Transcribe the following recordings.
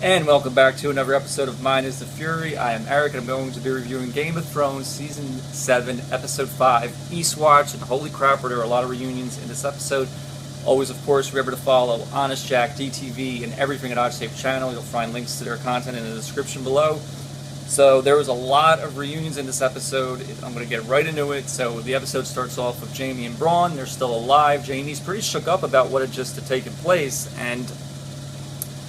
And welcome back to another episode of Mine is the Fury. I am Eric and I'm going to be reviewing Game of Thrones Season 7, Episode 5, Eastwatch, and holy crap, there are a lot of reunions in this episode. Always, of course, remember to follow Honest Jack, DTV, and everything at Oddsafe channel. You'll find links to their content in the description below. So there was a lot of reunions in this episode. I'm going to get right into it. So the episode starts off with Jaime and Bronn. They're still alive. Jaime's pretty shook up about what had just taken place, and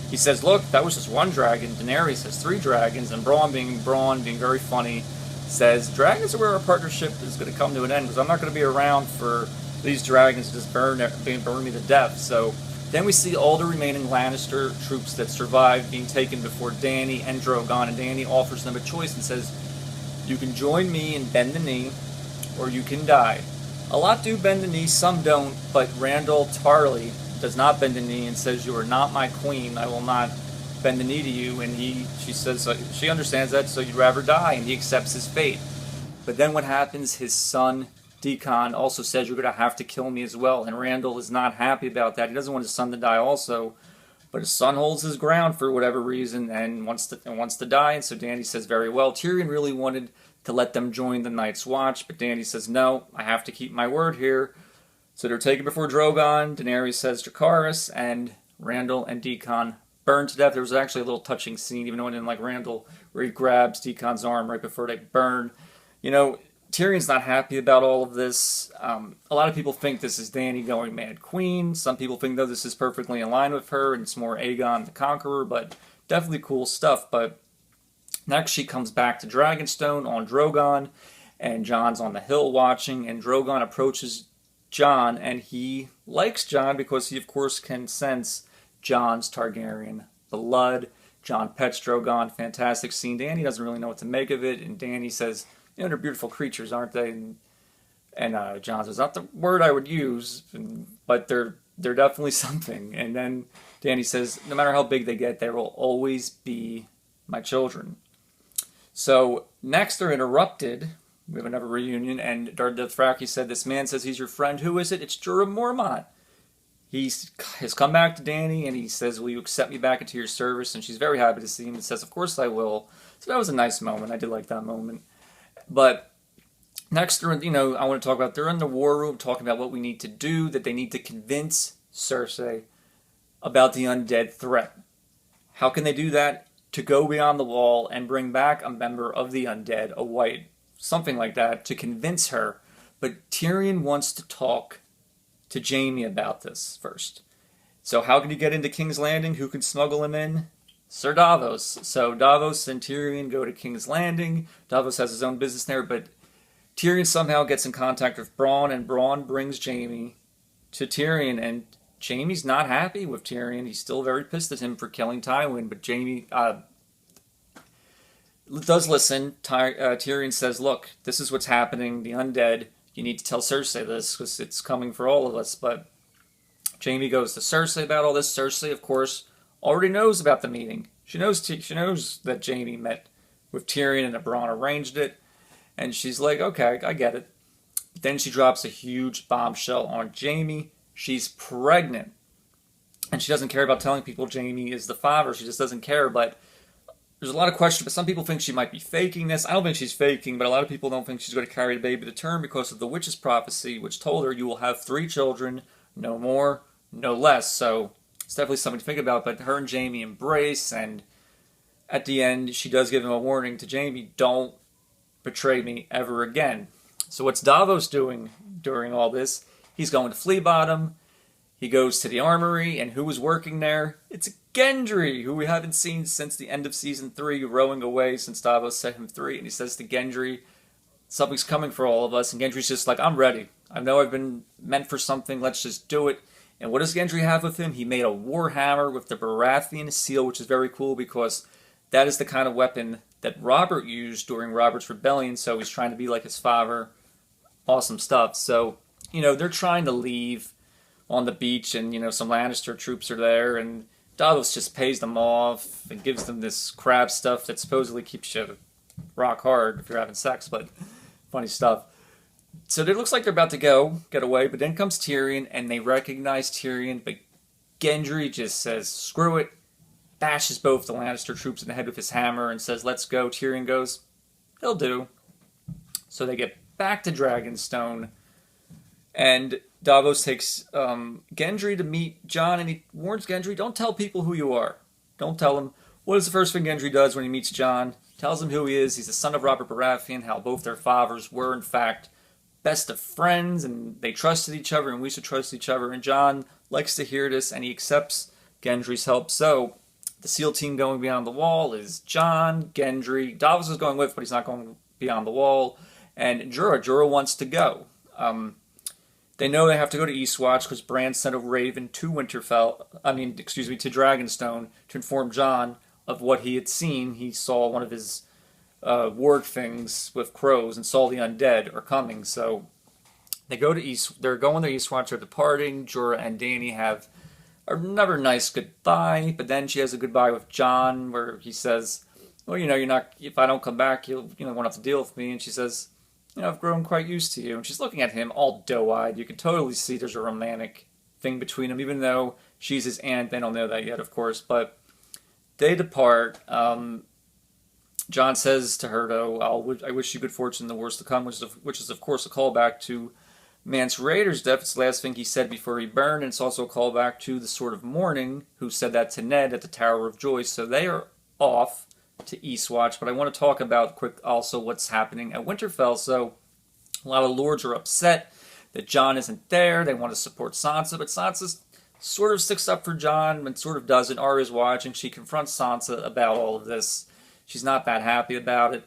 he says, look, that was just one dragon. Daenerys has three dragons, and Braun, being very funny, says, dragons are where our partnership is going to come to an end, because I'm not going to be around for these dragons to just burn me to death. So then we see all the remaining Lannister troops that survived being taken before Dany and Drogon, and Dany offers them a choice and says, you can join me and bend the knee, or you can die. A lot do bend the knee, some don't, but Randall Tarly does not bend the knee and says, you are not my queen, I will not bend the knee to you. And she says she understands that, so you'd rather die, and he accepts his fate. But then what happens, his son Deacon also says, you're going to have to kill me as well, and Randall is not happy about that. He doesn't want his son to die also, but his son holds his ground for whatever reason and wants to die. And so Dany says, very well. Tyrion really wanted to let them join the Night's Watch, but Dany says, no, I have to keep my word here. So they're taken before Drogon. Daenerys says Dracarys, and Randall and Deacon burn to death. There was actually a little touching scene, even though I didn't like Randall, where he grabs Deacon's arm right before they burn. You know, Tyrion's not happy about all of this. A lot of people think this is Dany going Mad Queen. Some people think, though, this is perfectly in line with her, and it's more Aegon the Conqueror, but definitely cool stuff. But next she comes back to Dragonstone on Drogon, and Jon's on the hill watching, and Drogon approaches Jon, and he likes Jon because he, of course, can sense Jon's Targaryen blood. Jon pets Drogon, fantastic scene. Dany doesn't really know what to make of it, and Dany says, you know, they're beautiful creatures, aren't they? And Jon says, not the word I would use, but they're definitely something. And then Dany says, no matter how big they get, they will always be my children. So next they're interrupted. We have another reunion, and Dar Dothraki said, this man says he's your friend. Who is it? It's Jorah Mormont. He has come back to Dany, and he says, will you accept me back into your service? And she's very happy to see him and says, of course I will. So that was a nice moment. I did like that moment. But next, they're I want to talk about, they're in the war room talking about what we need to do, that they need to convince Cersei about the undead threat. How can they do that? To go beyond the wall and bring back a member of the undead, a white, something like that, to convince her. But Tyrion wants to talk to Jaime about this first. So how can he get into King's Landing? Who can smuggle him in? Sir Davos. So Davos and Tyrion go to King's Landing. Davos has his own business there, but Tyrion somehow gets in contact with Bronn, and Bronn brings Jaime to Tyrion, and Jaime's not happy with Tyrion. He's still very pissed at him for killing Tywin, but Jaime does listen. Tyrion says, look, this is what's happening, the undead. You need to tell Cersei this, because it's coming for all of us. But Jaime goes to Cersei about all this. Cersei, of course, already knows about the meeting. She knows that Jaime met with Tyrion and that Bronn arranged it. And she's like, okay, I get it. But then she drops a huge bombshell on Jaime. She's pregnant. And she doesn't care about telling people Jaime is the father. She just doesn't care. But there's a lot of questions, but some people think she might be faking this. I don't think she's faking, but a lot of people don't think she's going to carry the baby to term because of the witch's prophecy, which told her you will have 3 children, no more, no less. So it's definitely something to think about. But her and Jaime embrace, and at the end, she does give him a warning to Jaime, don't betray me ever again. So what's Davos doing during all this? He's going to Flea Bottom. He goes to the armory, and who was working there? It's Gendry, who we haven't seen since the end of Season 3, rowing away since Davos set him free. And he says to Gendry, something's coming for all of us. And Gendry's just like, I'm ready. I know I've been meant for something. Let's just do it. And what does Gendry have with him? He made a warhammer with the Baratheon seal, which is very cool because that is the kind of weapon that Robert used during Robert's rebellion. So he's trying to be like his father. Awesome stuff. So, they're trying to leave on the beach, and some Lannister troops are there, and Davos just pays them off and gives them this crab stuff that supposedly keeps you rock hard if you're having sex, but funny stuff. So it looks like they're about to get away, but then comes Tyrion, and they recognize Tyrion, but Gendry just says, screw it, bashes both the Lannister troops in the head with his hammer and says, "Let's go." Tyrion goes, "He'll do." So they get back to Dragonstone, and Davos takes Gendry to meet Jon, and he warns Gendry, "Don't tell people who you are. Don't tell them." What is the first thing Gendry does when he meets Jon? Tells him who he is. He's the son of Robert Baratheon, how both their fathers were, in fact, best of friends, and they trusted each other, and we should trust each other. And Jon likes to hear this, and he accepts Gendry's help. So the SEAL team going beyond the wall is Jon, Gendry. Davos is going with, but he's not going beyond the wall. And Jorah. Jorah wants to go. They know they have to go to Eastwatch because Bran sent a raven to to Dragonstone to inform Jon of what he had seen. He saw one of his warg things with crows and saw the undead are coming. So they go to East. They're going to Eastwatch. They're departing. Jorah and Dany have another nice goodbye, but then she has a goodbye with Jon where he says, "Well, you're not. If I don't come back, won't have to deal with me." And she says, "I've grown quite used to you." And she's looking at him all doe-eyed. You can totally see there's a romantic thing between them, even though she's his aunt. They don't know that yet, of course. But they depart. Jon says to her, though, "I wish you good fortune in the worst to come," which is, of course, a callback to Mance Rayder's death. It's the last thing he said before he burned, and it's also a callback to the Sword of Morning, who said that to Ned at the Tower of Joy. So they are off to Eastwatch, but I want to talk about quick also what's happening at Winterfell. So a lot of lords are upset that Jon isn't there. They want to support Sansa, but Sansa sort of sticks up for Jon and sort of doesn't. Arya's watching. She confronts Sansa about all of this. She's not that happy about it.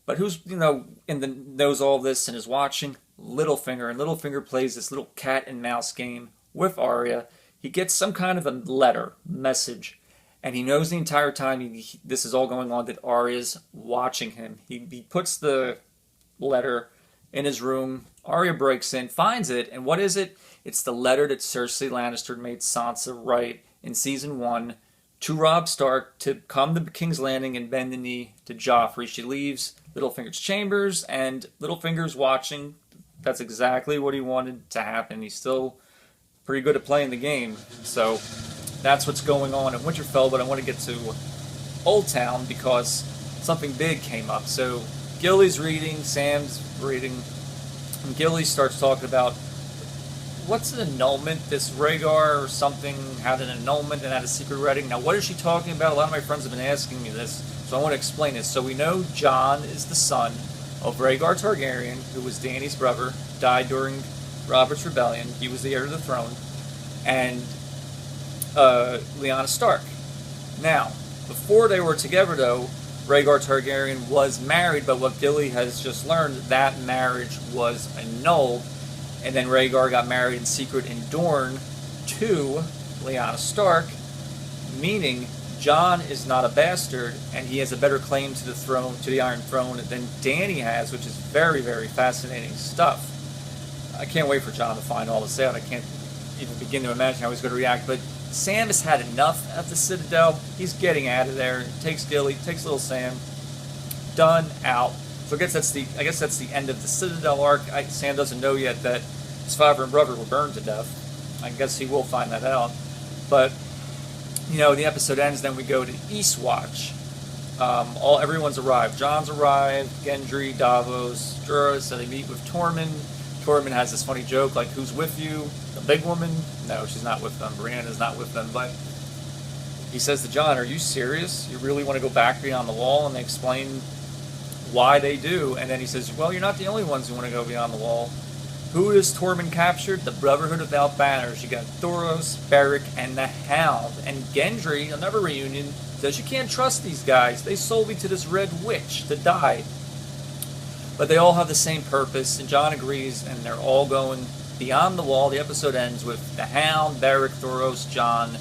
But who's, knows all this and is watching? Littlefinger. And Littlefinger plays this little cat and mouse game with Arya. He gets some kind of a message, and he knows the entire time this is all going on that Arya's watching him. He puts the letter in his room. Arya breaks in, finds it, and what is it? It's the letter that Cersei Lannister made Sansa write in Season 1 to Robb Stark to come to King's Landing and bend the knee to Joffrey. She leaves Littlefinger's chambers, and Littlefinger's watching. That's exactly what he wanted to happen. He's still pretty good at playing the game. So that's what's going on at Winterfell, but I want to get to Old Town because something big came up. So Gilly's reading, Sam's reading, and Gilly starts talking about what's an annulment? This Rhaegar or something had an annulment and had a secret wedding. Now, what is she talking about? A lot of my friends have been asking me this, so I want to explain this. So we know Jon is the son of Rhaegar Targaryen, who was Dany's brother, died during Robert's Rebellion. He was the heir to the throne. And Lyanna Stark. Now, before they were together, though, Rhaegar Targaryen was married, but what Gilly has just learned, that marriage was annulled, and then Rhaegar got married in secret in Dorne to Lyanna Stark, meaning Jon is not a bastard, and he has a better claim to the throne, to the Iron Throne, than Dany has, which is very, very fascinating stuff. I can't wait for Jon to find all this out. I can't even begin to imagine how he's going to react, but Sam has had enough at the Citadel. He's getting out of there. Takes Gilly, takes little Sam. Done, out. So I guess that's the end of the Citadel arc. Sam doesn't know yet that his father and brother were burned to death. I guess he will find that out. But the episode ends. Then we go to Eastwatch. Everyone's arrived. Jon's arrived. Gendry, Davos, Jorah. So they meet with Tormund. Tormund has this funny joke like, "Who's with you? The big woman?" No, she's not with them. Brienne is not with them. But he says to Jon, "Are you serious? You really want to go back beyond the wall?" And they explain why they do. And then he says, "Well, you're not the only ones who want to go beyond the wall." Who is Tormund captured? The Brotherhood of Outbanners. You got Thoros, Beric, and the Hound. And Gendry, another reunion, says, "You can't trust these guys. They sold me to this red witch to die." But they all have the same purpose, and Jon agrees, and they're all going beyond the wall. The episode ends with the Hound, Beric, Thoros, Jon,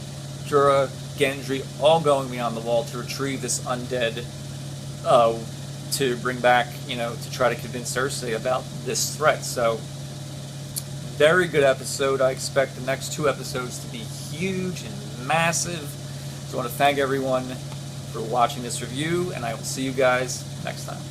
Jorah, Gendry, all going beyond the wall to retrieve this undead, to bring back, to try to convince Cersei about this threat. So, very good episode. I expect the next 2 episodes to be huge and massive. So I want to thank everyone for watching this review, and I will see you guys next time.